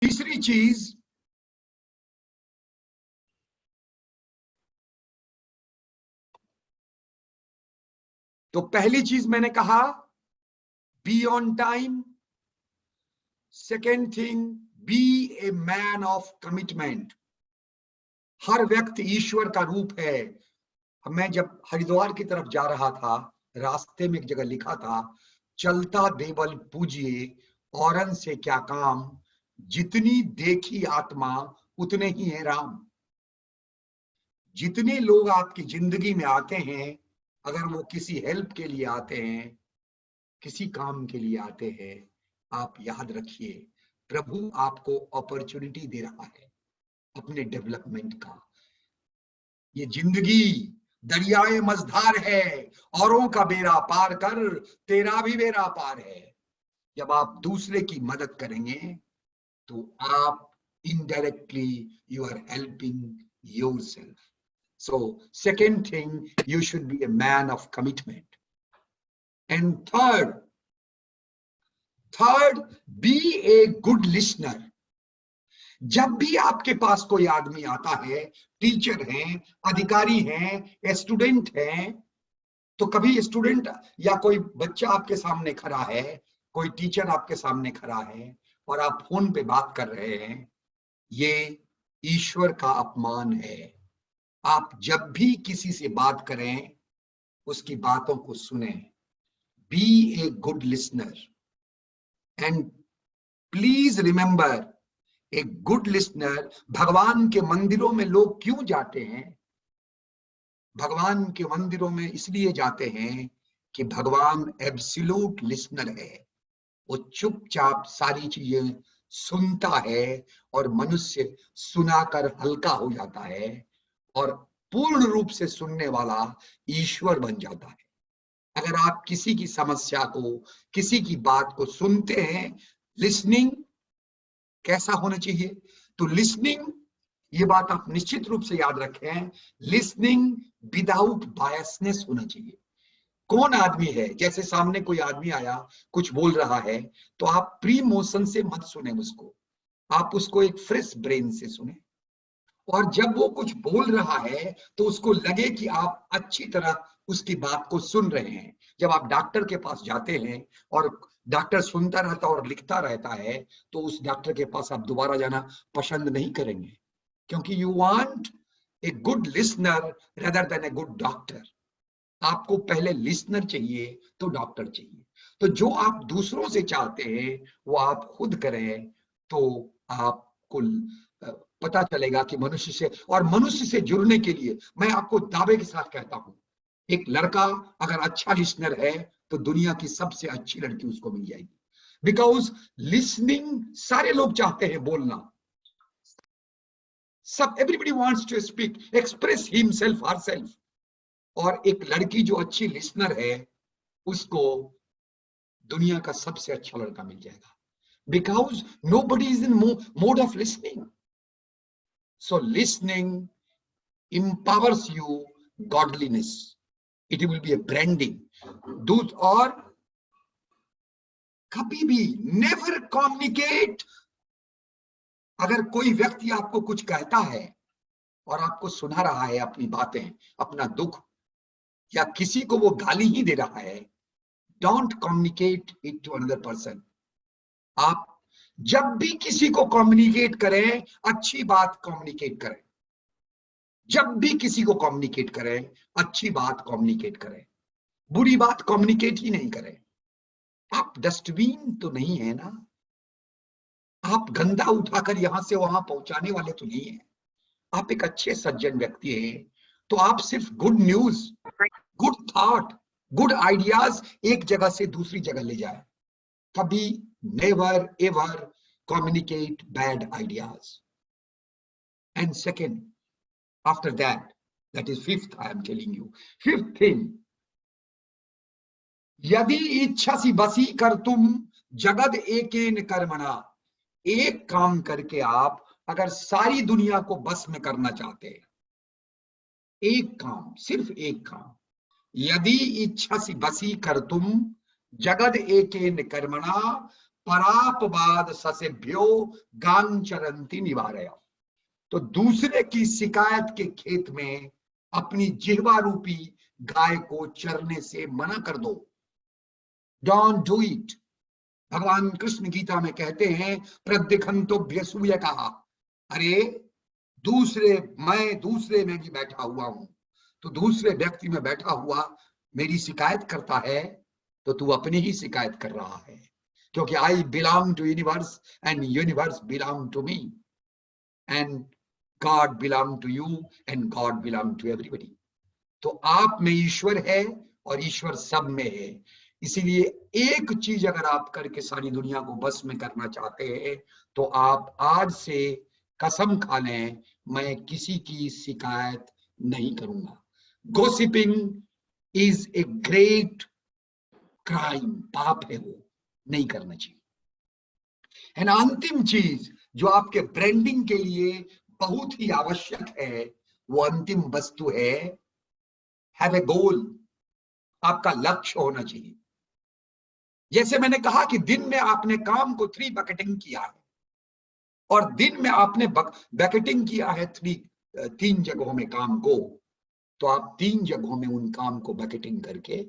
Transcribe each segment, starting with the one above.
तीसरी चीज, तो पहली चीज मैंने कहा be on time, second thing be a man of commitment. हर व्यक्ति ईश्वर का रूप है। मैं जब हरिद्वार की तरफ जा रहा था, रास्ते में एक जगह लिखा था, चलता देवल पूजिए औरन से क्या काम, जितनी देखी आत्मा उतने ही है राम। जितने लोग आपकी जिंदगी में आते हैं, अगर वो किसी हेल्प के लिए आते हैं, किसी काम के लिए आते हैं, आप याद रखिए प्रभु आपको अपॉर्चुनिटी दे रहा है अपने डेवलपमेंट का। ये जिंदगी दरियाए मझधार है, औरों का बेड़ा पार कर तेरा भी बेड़ा पार है। जब आप दूसरे की मदद करेंगे तो आप indirectly you are helping yourself. So second thing, you should be a man of commitment. And third, be a good listener. जब भी आपके पास कोई आदमी आता है, टीचर हैं, अधिकारी हैं, स्टूडेंट हैं, तो कभी स्टूडेंट या कोई बच्चा आपके सामने खड़ा है, कोई टीचर आपके सामने खड़ा है और आप फोन पे बात कर रहे हैं, ये ईश्वर का अपमान है। आप जब भी किसी से बात करें, उसकी बातों को सुने। Be a good listener and please remember, a good listener. भगवान के मंदिरों में लोग क्यों जाते हैं? भगवान के मंदिरों में इसलिए जाते हैं कि भगवान एब्सोल्यूट लिसनर है। वो चुपचाप सारी चीजें सुनता है और मनुष्य सुनाकर हल्का हो जाता है और पूर्ण रूप से सुनने वाला ईश्वर बन जाता है। अगर आप किसी की समस्या को, किसी की बात को सुनते हैं, लिसनिंग कैसा होना चाहिए? तो लिसनिंग, ये बात आप निश्चित रूप से याद रखें, लिसनिंग विदाउट बायसनेस होना चाहिए। कौन आदमी है, जैसे सामने कोई आदमी आया कुछ बोल रहा है, तो आप प्री मोशन से मत सुने उसको, आप उसको एक फ्रेश ब्रेन से सुने। और जब वो कुछ बोल रहा है तो उसको लगे कि आप अच्छी तरह उसकी बात को सुन रहे हैं। जब आप डॉक्टर के पास जाते हैं और डॉक्टर सुनता रहता और लिखता रहता है, तो उस डॉक्टर के पास आप दोबारा जाना पसंद नहीं करेंगे, क्योंकि you want a good listener rather than a good doctor. आपको पहले लिसनर चाहिए तो डॉक्टर चाहिए। तो जो आप दूसरों से चाहते हैं वो आप खुद करें, तो आपको पता चलेगा कि मनुष्य से, और मनुष्य से जुड़ने के लिए मैं आपको दावे के साथ कहता हूं, एक लड़का अगर अच्छा लिसनर है तो दुनिया की सबसे अच्छी लड़की उसको मिल जाएगी। बिकॉज लिसनिंग, सारे लोग चाहते हैं बोलना, सब, everybody wants to speak, express himself herself. और एक लड़की जो अच्छी लिसनर है, उसको दुनिया का सबसे अच्छा लड़का मिल जाएगा, because nobody is in mode of listening. So listening empowers you godliness. It will be a branding. दूध, और कभी भी never communicate। अगर कोई व्यक्ति आपको कुछ कहता है और आपको सुना रहा है अपनी बातें, अपना दुख, या किसी को वो गाली ही दे रहा है, don't communicate it to another person. आप जब भी किसी को कम्युनिकेट करें, अच्छी बात कम्युनिकेट करें। जब भी किसी को कम्युनिकेट करें, अच्छी बात कम्युनिकेट करें, बुरी बात कम्युनिकेट ही नहीं करें। आप डस्टबिन तो नहीं है ना, आप गंदा उठाकर यहां से वहां पहुंचाने वाले तो नहीं है। आप एक अच्छे सज्जन व्यक्ति हैं, तो आप सिर्फ good news, good thought, good ideas एक जगह से दूसरी जगह ले जाए। कभी never ever communicate bad ideas. And second, after that is fifth, I am telling you, fifth thing, यदि इच्छा सी बसी कर तुम जगद एकेन कर्मणा। एक काम करके आप अगर सारी दुनिया को बस में करना चाहते हैं, एक काम, सिर्फ एक काम, यदि इच्छा सी बसी कर तुम जगद एकेन कर्मणा परापवाद ससेभ्यो गांचरंती निवारय। तो दूसरे की शिकायत के खेत में अपनी जिह्वा रूपी गाय को चरने से मना कर दो। Don't do it. भगवान कृष्ण गीता में कहते हैं प्रद्यखंतोभ्यसूय कहा, अरे मैं दूसरे में भी बैठा हुआ हूं, तो दूसरे व्यक्ति में बैठा हुआ मेरी शिकायत करता है तो तू अपनी ही शिकायत कर रहा है, क्योंकि I belong to universe and universe belong to me and God belong to you and God belong to everybody. तो आप में ईश्वर है और ईश्वर सब में है। इसीलिए एक चीज अगर आप करके सारी दुनिया को बस में करना चाहते हैं तो आप आज से कसम खा लें, मैं किसी की शिकायत नहीं करूंगा। Gossiping is a great crime, पाप है, वो नहीं करना चाहिए। एंड अंतिम चीज जो आपके ब्रांडिंग के लिए बहुत ही आवश्यक है, वो अंतिम वस्तु है हैव ए गोल। आपका लक्ष्य होना चाहिए। जैसे मैंने कहा कि दिन में आपने काम को 3 बकेटिंग किया है और दिन में आपने बकेटिंग किया है 3 जगहों में काम को, तो आप 3 जगहों में उन काम को बकेटिंग करके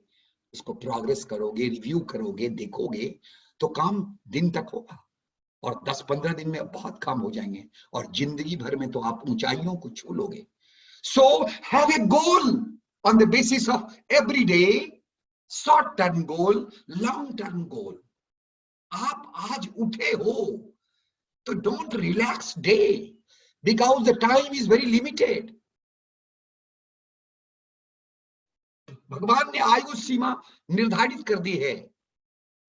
उसको प्रोग्रेस करोगे, रिव्यू करोगे, देखोगे, तो काम दिन तक होगा और 10-15 दिन में बहुत काम हो जाएंगे और जिंदगी भर में तो आप ऊंचाइयों को छू लोगे। So have a goal on the basis of every day, short term goal, long term गोल। आप आज उठे हो तो don't relax day because the time is very limited. भगवान ने आयु सीमा निर्धारित कर दी है,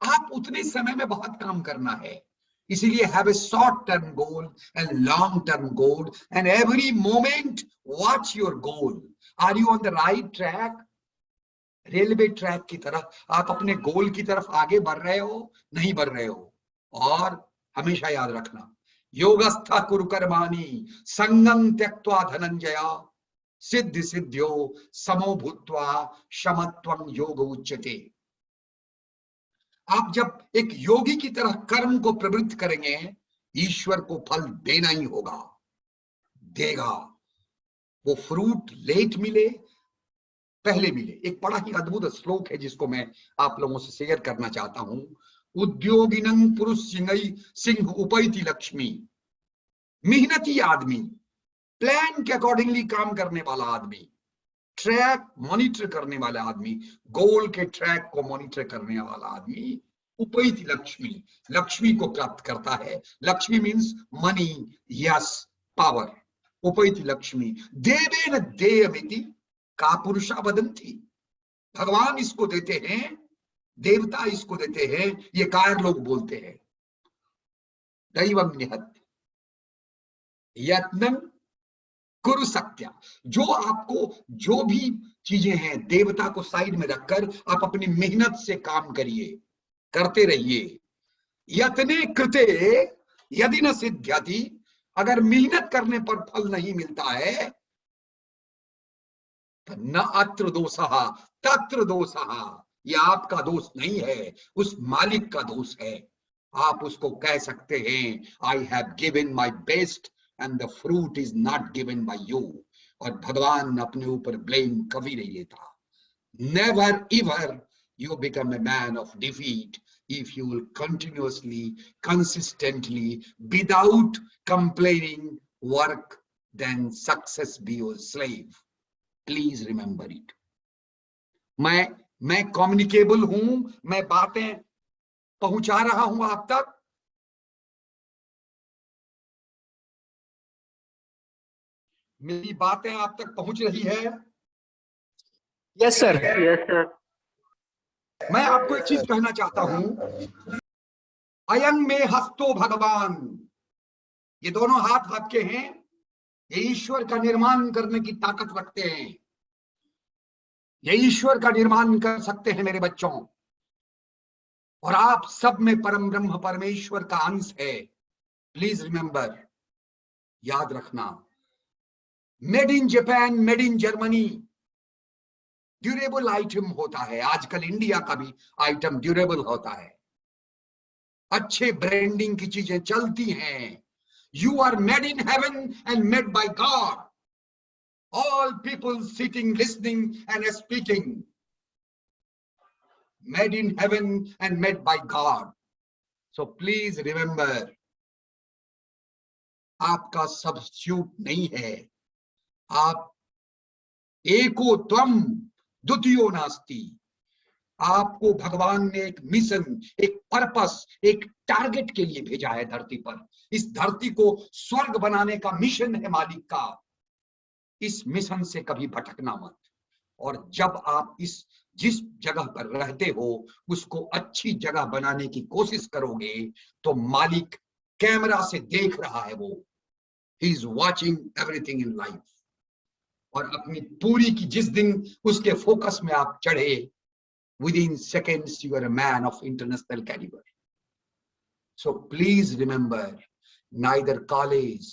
आप उतने समय में बहुत काम करना है। इसीलिए have a short term goal and long term goal and every moment watch your goal. Are you on the right track? Railway track की तरफ आप अपने गोल की तरफ आगे बढ़ रहे हो, नहीं बढ़ रहे हो? और हमेशा याद रखना, योगस्था कुरु कर्माणि संगं त्यक्त्वा धनंजया सिद्धि सिद्ध्यो समो भूत्वा शमत्वं योग उच्यते। आप जब एक योगी की तरह कर्म को प्रवृत्त करेंगे, ईश्वर को फल देना ही होगा, देगा। वो फ्रूट लेट मिले पहले मिले। एक बड़ा ही अद्भुत श्लोक है जिसको मैं आप लोगों से शेयर करना चाहता हूं। उद्योगिनं पुरुष सिंह उपैति लक्ष्मी। मेहनती आदमी, प्लान के अकॉर्डिंगली काम करने वाला आदमी, ट्रैक मॉनिटर करने वाला आदमी, गोल के ट्रैक को मॉनिटर करने वाला आदमी उपैति लक्ष्मी, लक्ष्मी को प्राप्त करता है। लक्ष्मी मीन्स मनी, यश, पावर। उपैति लक्ष्मी देवेन देयमिति का पुरुषा वदंती। भगवान इसको देते हैं, देवता इसको देते हैं, ये कायर लोग बोलते हैं। दैवम निहत्य यत्नं कुरु सत्या। जो आपको जो भी चीजें हैं, देवता को साइड में रखकर आप अपनी मेहनत से काम करिए, करते रहिए। यत्ने कृते यदि न सिद्ध्यति, अगर मेहनत करने पर फल नहीं मिलता है तो न अत्र दोषः तत्र दोषः, ये आपका दोष नहीं है, उस मालिक का दोष है। आप उसको कह सकते हैं I have given my best and the fruit is not given by you. और भगवान अपने ऊपर ब्लेम कभी नहीं लेता। Never ever you become a man of defeat if you will continuously, consistently, without complaining, work, then success be your slave. Please remember it. मैं communicable हूं, मैं बातें पहुंचा रहा हूं आप तक। मेरी बातें आप तक पहुंच रही है? Yes sir. Yes sir. मैं आपको एक चीज कहना चाहता हूं, अयं में हस्तो भगवान। ये दोनों हाथ आपके हैं, ये ईश्वर का निर्माण करने की ताकत रखते हैं, ये ईश्वर का निर्माण कर सकते हैं मेरे बच्चों। और आप सब में परम ब्रह्म परमेश्वर का अंश है। प्लीज रिमेंबर, याद रखना, made in Japan, made in Germany, durable item होता है। आजकल इंडिया का भी आइटम ड्यूरेबल होता है। अच्छे ब्रांडिंग की चीजें चलती हैं। You are made in heaven and made by God, all people sitting listening and speaking, made in heaven and made by God. So please remember, आपका सब्स्टिट्यूट नहीं है, आप एको त्वम द्वितीयो नास्ति। आपको भगवान ने एक मिशन, एक पर्पस, एक टारगेट के लिए भेजा है धरती पर। इस धरती को स्वर्ग बनाने का मिशन है मालिक का। इस मिशन से कभी भटकना मत। और जब आप जिस जगह पर रहते हो उसको अच्छी जगह बनाने की कोशिश करोगे तो मालिक कैमरा से देख रहा है, वो he is watching everything in life. और अपनी पूरी की जिस दिन उसके फोकस में आप चढ़े, within seconds you are a man of international caliber. So please remember, neither college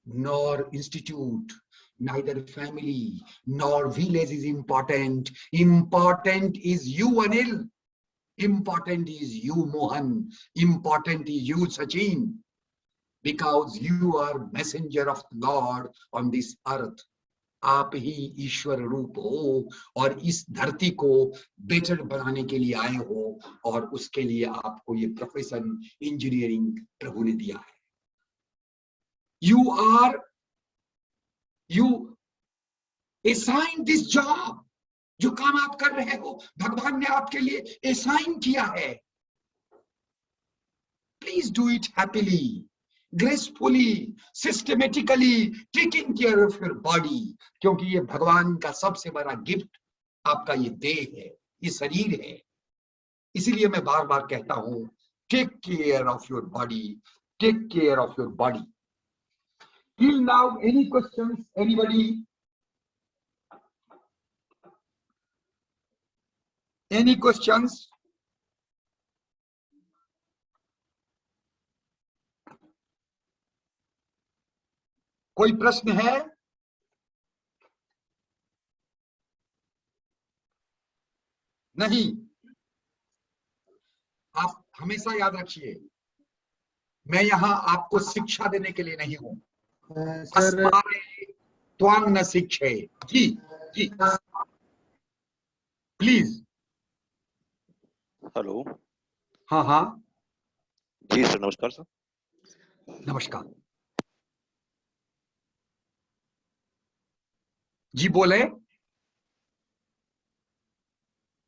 nor institute, neither family nor village is important. Important is you, Anil. Important is you, Mohan. Important is you, Sachin. Because you are messenger of the Lord on this earth. आप ही ईश्वर रूप हो और इस धरती को better बनाने के लिए आए हो, और उसके लिए आपको ये प्रोफेशन इंजीनियरिंग प्रभु ने दिया है। यू असाइन दिस जॉब, जो काम आप कर रहे हो भगवान ने आपके लिए असाइन किया है। Please do it happily, gracefully, systematically, taking care of your body, क्योंकि ये भगवान का सबसे बड़ा गिफ्ट आपका ये देह है, ये शरीर है। इसीलिए मैं बार बार कहता हूं, take care of your body, take care of your body. Till now, any questions, anybody? Any questions? कोई प्रश्न है? नहीं। आप हमेशा याद रखिए, मैं यहां आपको शिक्षा देने के लिए नहीं हूं। त्वांग न शिक्षे। जी जी प्लीज। हेलो। हाँ हाँ जी सर, नमस्कार सर। नमस्कार जी, बोले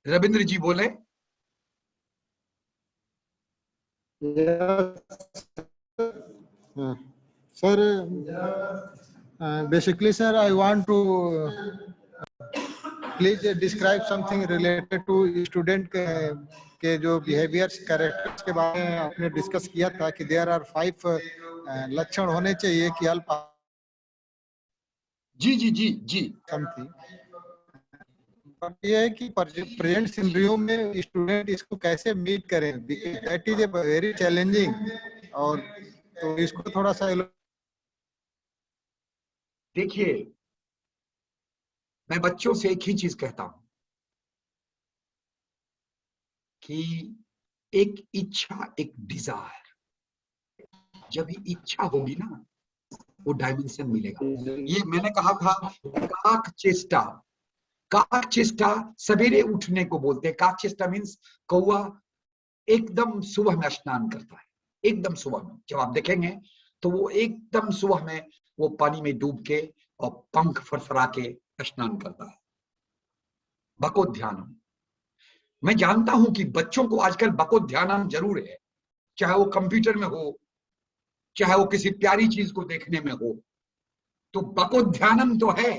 रविंद्र जी, बोले। Sir, basically, sir, I want to please describe something related to student के जो behaviors, characters के बारे में आपने डिस्कस किया था कि there are 5 लक्षण होने चाहिए कि अल्पा। जी जी जी जी समथिंग ये है कि प्रेजेंट सिनेरियो में स्टूडेंट इसको कैसे मीट करें, that is a very challenging. और तो इसको थोड़ा सा देखिए, मैं बच्चों से एक ही चीज कहता हूं कि एक इच्छा, एक डिजायर, जब भी इच्छा होगी ना वो डायमेंशन मिलेगा। ये मैंने कहा था, काक चेष्टा। काक चेष्टा सवेरे उठने को बोलते हैं। काक चेष्टा मीन्स कौवा एकदम सुबह में स्नान करता है, एकदम सुबह में। जब आप देखेंगे तो वो एकदम सुबह में वो पानी में डूब के और पंख फरफरा के स्नान करता है। बकोध्यानम। मैं जानता हूं कि बच्चों को आजकल बकोध्यानम जरूर है, चाहे वो कंप्यूटर में हो, चाहे वो किसी प्यारी चीज को देखने में हो। तो बकोध्यानम तो है,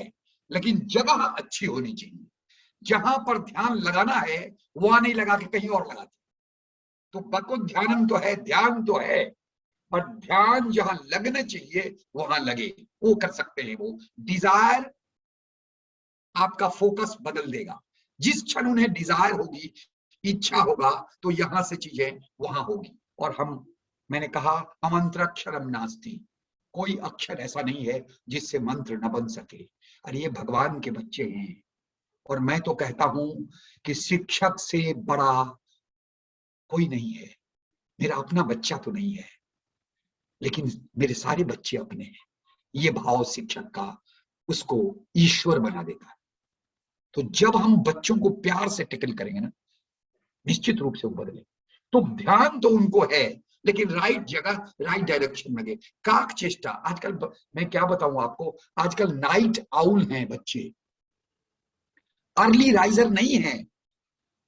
लेकिन जगह अच्छी होनी चाहिए। जहां पर ध्यान लगाना है वहां नहीं लगा के कहीं और लगाते। तो बकोध्यानम तो है, ध्यान तो है, पर ध्यान जहां लगना चाहिए वहां लगे, वो कर सकते हैं। वो डिजायर आपका फोकस बदल देगा। जिस क्षण उन्हें डिजायर होगी, इच्छा होगा, तो यहां से चीजें वहां होगी। और मैंने कहा, अमंत्राक्षरम नास्ति, कोई अक्षर ऐसा नहीं है जिससे मंत्र न बन सके। अरे ये भगवान के बच्चे हैं। और मैं तो कहता हूं कि शिक्षक से बड़ा कोई नहीं है। मेरा अपना बच्चा तो नहीं है, लेकिन मेरे सारे बच्चे अपने हैं, ये भाव शिक्षक का उसको ईश्वर बना देता है। तो जब हम बच्चों को प्यार से टिकल करेंगे ना, निश्चित रूप से वो बदले। तो ध्यान तो उनको है, लेकिन राइट जगह राइट डायरेक्शन में लगे। काक चेष्टा आजकल मैं क्या बताऊं आपको, आजकल नाइट आउल हैं बच्चे, अर्ली राइजर नहीं है।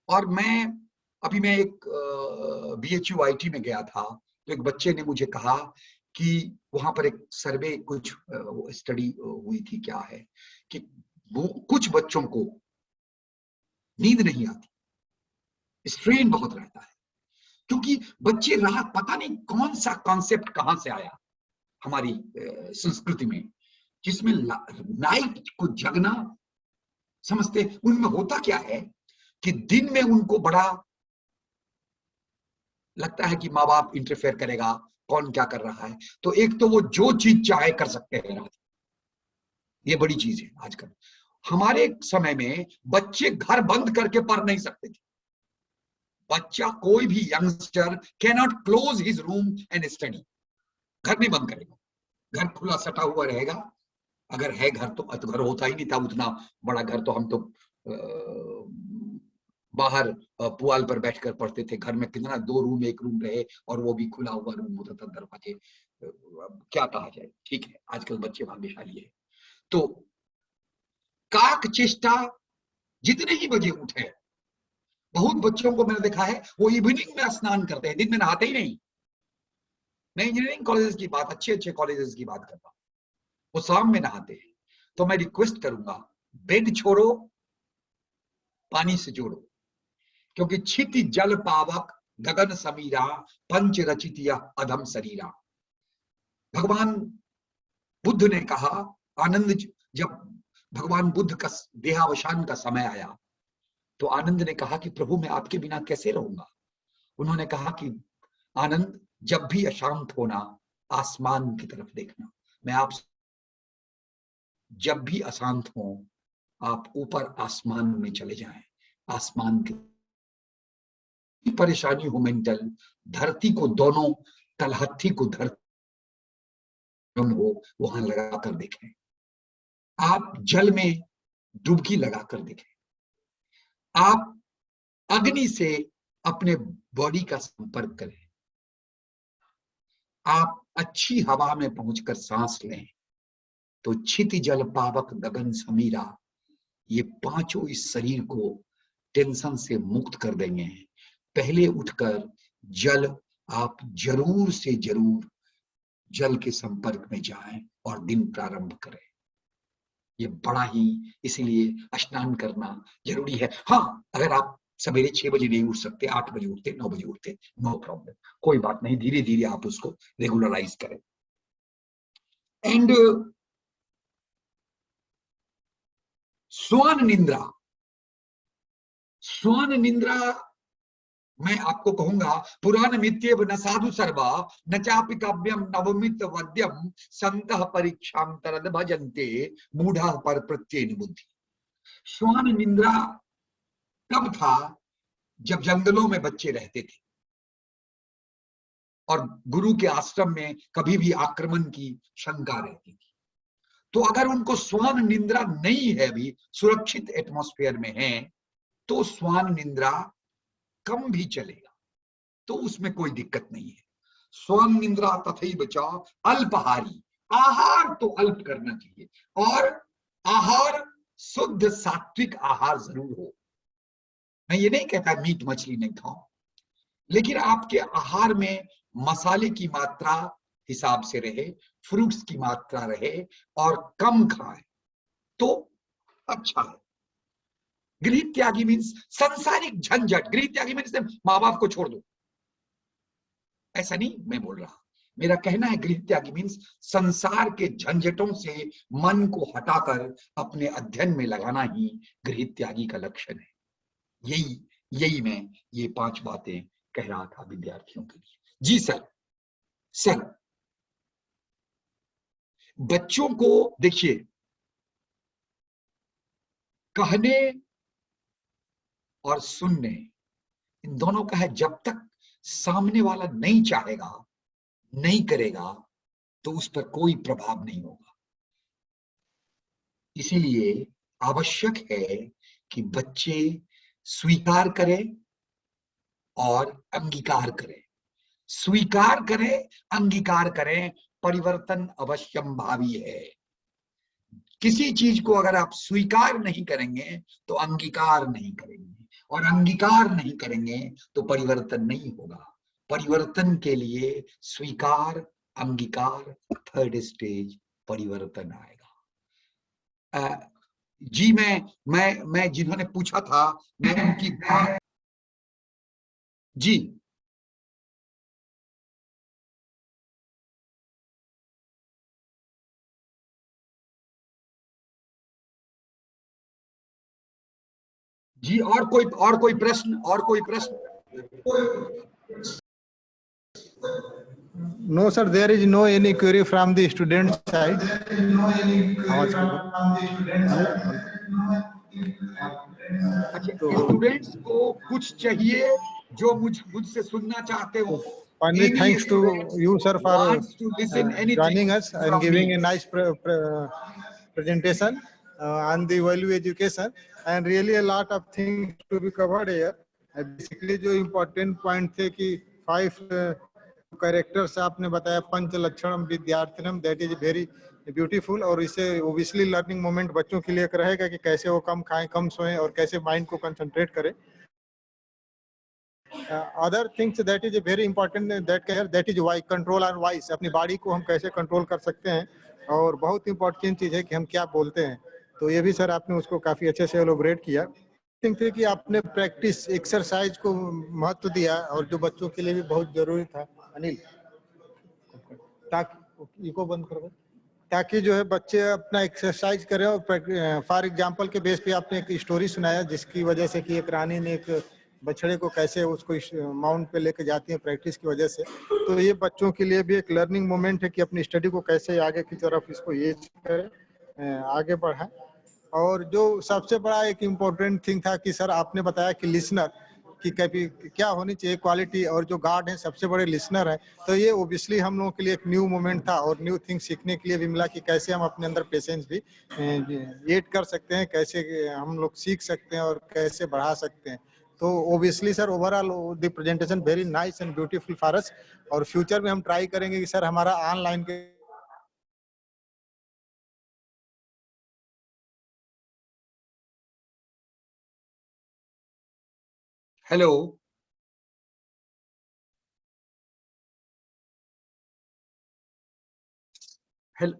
और मैं एक BHUIT में गया था, तो एक बच्चे ने मुझे कहा कि वहां पर एक सर्वे कुछ स्टडी हुई थी, क्या है कि वो कुछ बच्चों को नींद नहीं आती, स्ट्रेन बहुत रहता है, क्योंकि बच्चे रात, पता नहीं कौन सा कॉन्सेप्ट कहां से आया हमारी संस्कृति में, जिसमें नाइट को जगना समझते। उनमें होता क्या है कि दिन में उनको बड़ा लगता है कि माँ बाप इंटरफेयर करेगा, कौन क्या कर रहा है, तो एक तो वो जो चीज चाहे कर सकते हैं रात, ये बड़ी चीज है आजकल। हमारे समय में बच्चे घर बंद करके पढ़ नहीं सकते थे। बच्चा, कोई भी youngster can not close his room and study, घर नहीं बंद करेगा, घर खुला सटा हुआ रहेगा। अगर है घर तो घर होता ही नहीं था उतना बड़ा घर, तो हम तो बाहर पुआल पर बैठकर पढ़ते थे। घर में कितना, 2 रूम 1 रूम रहे, और वो भी खुला हुआ रूम होता था, दरवाजे, क्या कहा जाए। ठीक है, आजकल बच्चे भाग्यशाली है। तो काक चेष्टा जितने ही बजे उठे, बहुत बच्चों को मैंने देखा है वो इवनिंग में स्नान करते हैं, दिन में नहाते ही नहीं। मैं इंजीनियरिंग कॉलेजेस की बात, अच्छे अच्छे कॉलेजेस की बात करता हूं, वो शाम में नहाते हैं। तो मैं रिक्वेस्ट करूंगा, बेड छोड़ो, पानी से जोड़ो, क्योंकि क्षिति जल पावक गगन समीरा पंच रचित अधम शरीरा। भगवान बुद्ध ने कहा, आनंद, जब भगवान बुद्ध का देहावसान का समय आया, तो आनंद ने कहा कि प्रभु मैं आपके बिना कैसे रहूंगा। उन्होंने कहा कि आनंद, जब भी अशांत होना, आसमान की तरफ देखना। मैं आप जब भी अशांत हो, आप ऊपर आसमान में चले जाएं, आसमान की परेशानी हो मेंटल, धरती को, दोनों तलहथी को धरती हो, वहां लगा कर देखें। आप जल में डुबकी लगाकर देखें। आप अग्नि से अपने बॉडी का संपर्क करें। आप अच्छी हवा में पहुंचकर सांस लें, तो क्षिति जल पावक गगन समीरा, ये पांचों इस शरीर को टेंशन से मुक्त कर देंगे। पहले उठकर जल, आप जरूर से जरूर जल के संपर्क में जाएं और दिन प्रारंभ करें। ये बड़ा ही, इसलिए स्नान करना जरूरी है। हाँ, अगर आप सवेरे 6 बजे नहीं उठ सकते, 8 बजे उठते, 9 बजे उठते, नो प्रॉब्लम, कोई बात नहीं, धीरे धीरे आप उसको रेगुलराइज करें। एंड स्वान निंद्रा, स्वान निंद्रा मैं आपको कहूंगा, पुराण मित्येव न साधु सर्वा न चापि काव्यम नवमित वद्यम संतः परीक्षाम तरद भजन्ते मूढ़ा पर प्रत्येन बुद्धि। स्वान निंद्रा कब था? जब जंगलों में बच्चे रहते थे और गुरु के आश्रम में कभी भी आक्रमण की शंका रहती थी, तो अगर उनको स्वान निंद्रा नहीं है, भी सुरक्षित एटमॉस्फेयर में है, तो स्वान निंद्रा कम भी चलेगा, तो उसमें कोई दिक्कत नहीं है। स्वान निंद्रा तथैव च अल्पहारी, आहार तो अल्प करना चाहिए, और आहार शुद्ध सात्विक आहार जरूर हो। मैं ये नहीं कहता मीट मछली नहीं खाओ, लेकिन आपके आहार में मसाले की मात्रा हिसाब से रहे, फ्रूट्स की मात्रा रहे, और कम खाएं तो अच्छा है। गृह त्यागी मीन्स सांसारिक झंझट, गृह त्यागी मीन्स माँ बाप को छोड़ दो, ऐसा नहीं मैं बोल रहा। मेरा कहना है गृह त्यागी मीन्स संसार के झंझटों से मन को हटाकर अपने अध्ययन में लगाना ही गृह त्यागी का लक्षण है। यही मैं ये 5 बातें कह रहा था विद्यार्थियों के लिए। जी सर। सर, बच्चों को देखिए, कहने और सुनने, इन दोनों का है, जब तक सामने वाला नहीं चाहेगा, नहीं करेगा, तो उस पर कोई प्रभाव नहीं होगा। इसीलिए आवश्यक है कि बच्चे स्वीकार करें और अंगीकार करें। स्वीकार करें, अंगीकार करें, परिवर्तन अवश्यंभावी है। किसी चीज को अगर आप स्वीकार नहीं करेंगे तो अंगीकार नहीं करेंगे, और अंगीकार नहीं करेंगे तो परिवर्तन नहीं होगा। परिवर्तन के लिए स्वीकार, अंगीकार, थर्ड स्टेज परिवर्तन आएगा। जी मैं जिन्होंने पूछा था, मैं उनकी बात जी जी और कोई प्रश्न, और कोई प्रश्न? No, sir, there is no any query from the student side. अच्छा, स्टूडेंट्स को कुछ चाहिए जो मुझसे सुनना चाहते हो? Finally, thanks to you, sir, for wants to listen anything joining us and from giving me. a nice presentation on the value education, and really a lot of things to be covered here. Basically, जो important point थे कि 5 characters आपने बताया, पंच लक्षणम विद्यार्थिनम, that is very beautiful, और इससे obviously learning moment बच्चों के लिए एक रहेगा कि कैसे वो कम खाएं, कम सोएं और कैसे माइंड को कंसंट्रेट करें। Other things that is very important, that is why control और वॉइस, अपनी बॉडी को हम कैसे कंट्रोल कर सकते हैं, और बहुत इंपॉर्टेंट चीज है कि हम क्या बोलते हैं। तो ये भी सर आपने उसको काफी अच्छे से एलोबरेट किया। थिंक थे कि आपने प्रैक्टिस एक्सरसाइज को महत्व दिया, और जो बच्चों के लिए भी बहुत जरूरी था। अनिल, ताकि इको बंद करो, ताकि जो है बच्चे अपना एक्सरसाइज करें। और फॉर एग्जांपल के बेस पे आपने एक स्टोरी सुनाया, जिसकी वजह से कि एक रानी ने एक बछड़े को कैसे उसको माउंट पे लेके जाती है प्रैक्टिस की वजह से। तो ये बच्चों के लिए भी एक लर्निंग मोमेंट है कि अपनी स्टडी को कैसे आगे की तरफ इसको ये करें, आगे बढ़ाएं। और जो सबसे बड़ा एक इम्पोर्टेंट थिंग था कि सर आपने बताया कि लिसनर की क्या होनी चाहिए क्वालिटी, और जो गार्ड हैं सबसे बड़े लिसनर हैं। तो ये ओबियसली हम लोगों के लिए एक न्यू मोमेंट था, और न्यू थिंग सीखने के लिए भी मिला कि कैसे हम अपने अंदर पेशेंस भी ऐड कर सकते हैं, कैसे हम लोग सीख सकते हैं और कैसे बढ़ा सकते हैं। तो obviously sir overall the presentation very nice and beautiful for us, और फ्यूचर में हम ट्राई करेंगे कि सर हमारा ऑनलाइन के hello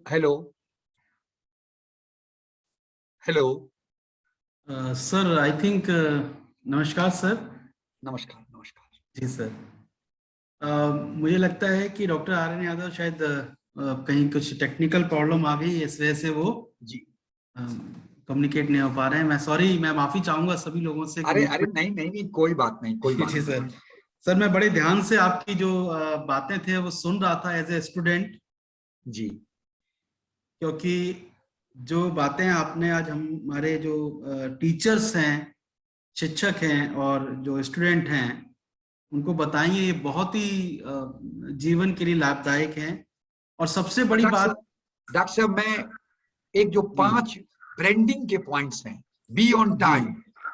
hello hello sir I think नमस्कार सर। नमस्कार नमस्कार जी सर, मुझे लगता है कि डॉक्टर आर्यन यादव शायद कहीं कुछ टेक्निकल प्रॉब्लम आ गई, इस वजह से वो जी कम्युनिकेट नहीं हो पा रहे हैं। मैं सॉरी, मैं माफी चाहूंगा सभी लोगों से। अरे नहीं, कोई बात नहीं, कोई बात जी नहीं। सर, मैं बड़े ध्यान से आपकी जो बातें थे वो सुन रहा था एज ए स्टूडेंट जी, क्योंकि जो बातें आपने आज हमारे जो टीचर्स हैं, शिक्षक हैं और जो स्टूडेंट हैं उनको बताएंगे, ये बहुत ही जीवन के लिए लाभदायक है। और सबसे बड़ी बात डॉक्टर साहब, मैं एक जो 5 ब्रांडिंग के पॉइंट्स हैं, be on time,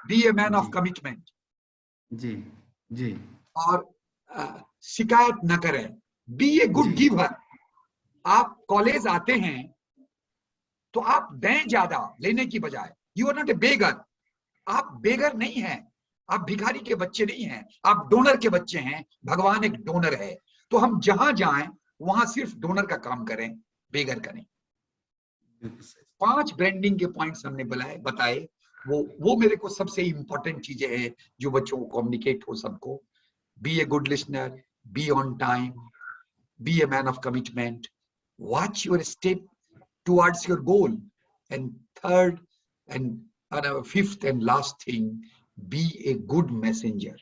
be a man of commitment, जी जी, और शिकायत न करें, बी ए गुड गिवर। आप कॉलेज आते हैं तो आप दें ज्यादा लेने की बजाय। You are not a beggar, आप बेगर नहीं हैं, आप भिखारी के बच्चे नहीं हैं, आप डोनर के बच्चे हैं। भगवान एक डोनर है, तो हम जहां जाएं वहां सिर्फ डोनर का काम करें, बेगर करें। 5 ब्रांडिंग के पॉइंट्स हमने बताए, वो मेरे को सबसे इंपॉर्टेंट चीजें हैं जो बच्चों को कम्युनिकेट हो सबको। Be a good listener, be on time, be a man of commitment, watch your step towards your goal, and third and fifth and last thing, be a good messenger.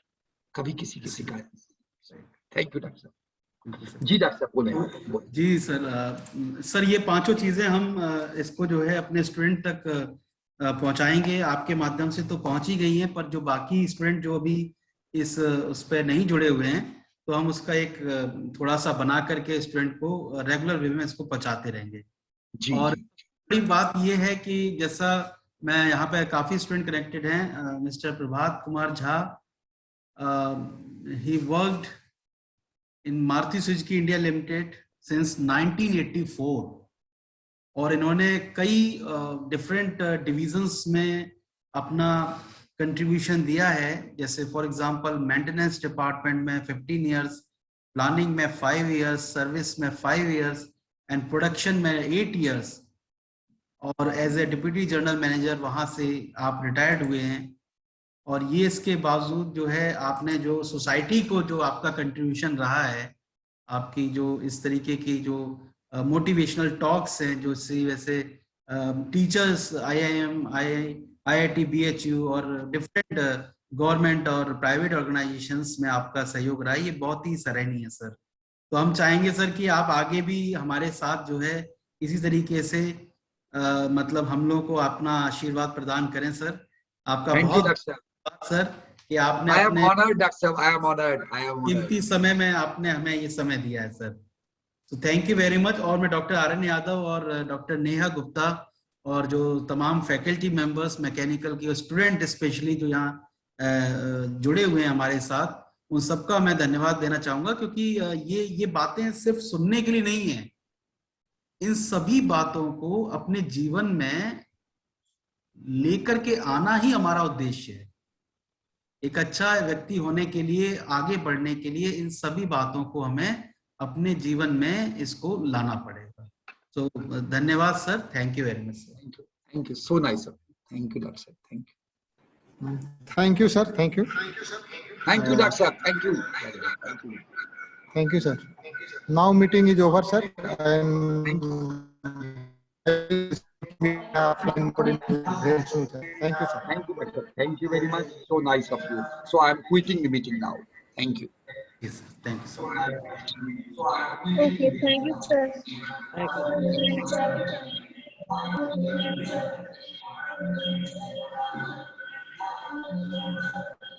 कभी किसी की शिकायत नहीं। थैंक यू डॉक्टर साहब। जी doctor साहब बोले। जी sir, ये 5 चीजें हम इसको जो है अपने स्टूडेंट तक पहुंचाएंगे। आपके माध्यम से तो पहुंच ही गई हैं, पर जो बाकी स्टूडेंट जो अभी उस पर नहीं जुड़े हुए हैं, तो हम उसका एक थोड़ा सा बना करके स्टूडेंट को रेगुलर वे में इसको पहुंचाते रहेंगे। जी और जी बड़ी बात ये है कि जैसा मैं यहाँ पे काफी स्टूडेंट कनेक्टेड हैं, mister Prabhat Kumar Jha, he worked in Maruti Suzuki India limited since 1984 और इन्होंने कई डिफरेंट डिविजन्स में अपना कंट्रीब्यूशन दिया है। जैसे फॉर एग्जांपल मेंटेनेंस डिपार्टमेंट में 15 इयर्स, प्लानिंग में 5 इयर्स, सर्विस में 5 इयर्स एंड प्रोडक्शन में 8 इयर्स। और as a deputy general manager वहाँ से आप रिटायर्ड हुए हैं। और ये इसके बावजूद जो है आपने जो सोसाइटी को जो आपका कंट्रीब्यूशन रहा है, आपकी जो इस तरीके की जो मोटिवेशनल टॉक्स हैं, जो वैसे टीचर्स IIM, IIT, BHU और डिफरेंट गवर्नमेंट और प्राइवेट ऑर्गेनाइजेशंस में आपका सहयोग रहा है, ये बहुत ही सराहनीय है सर। तो हम चाहेंगे सर कि आप आगे भी हमारे साथ जो है इसी तरीके से मतलब हम लोगों को अपना आशीर्वाद प्रदान करें सर। आपका थैंक यू बहुत डॉक्टर धन्यवाद सर कि आपने आई एम अपने ऑनर्ड डॉक्टर साहब, I am honoured, I am कीमती ऑनर्ड। समय में आपने हमें ये समय दिया है सर। तो थैंक यू वेरी मच। और मैं डॉक्टर आर्यन यादव और डॉक्टर नेहा गुप्ता और जो तमाम फैकल्टी मेंबर्स मैकेनिकल की और स्टूडेंट स्पेशली जो यहाँ जुड़े हुए हैं हमारे साथ, उन सबका मैं धन्यवाद देना चाहूंगा, क्योंकि ये बातें सिर्फ सुनने के लिए नहीं है, इन सभी बातों को अपने जीवन में लेकर के आना ही हमारा उद्देश्य है। एक अच्छा व्यक्ति होने के लिए, आगे बढ़ने के लिए इन सभी बातों को हमें अपने जीवन में इसको लाना पड़ेगा। तो धन्यवाद sir, thank you very much sir. Thank you, so nice sir, thank you doctor साहब, thank you, thank you sir, thank you, thank you doctor साहब, thank you, thank you, thank you sir. Now meeting is over sir and thank you doctor, thank you very much, so nice of you. So I am quitting the meeting now. Thank you. Yes, sir. Thank you so Okay, thank you, sir.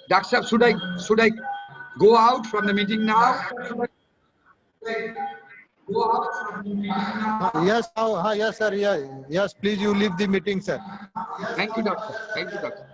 Doctor Sahab, should I go out from the meeting now? Yes, yes sir, yes, please you leave the meeting sir. Thank you doctor, thank you doctor.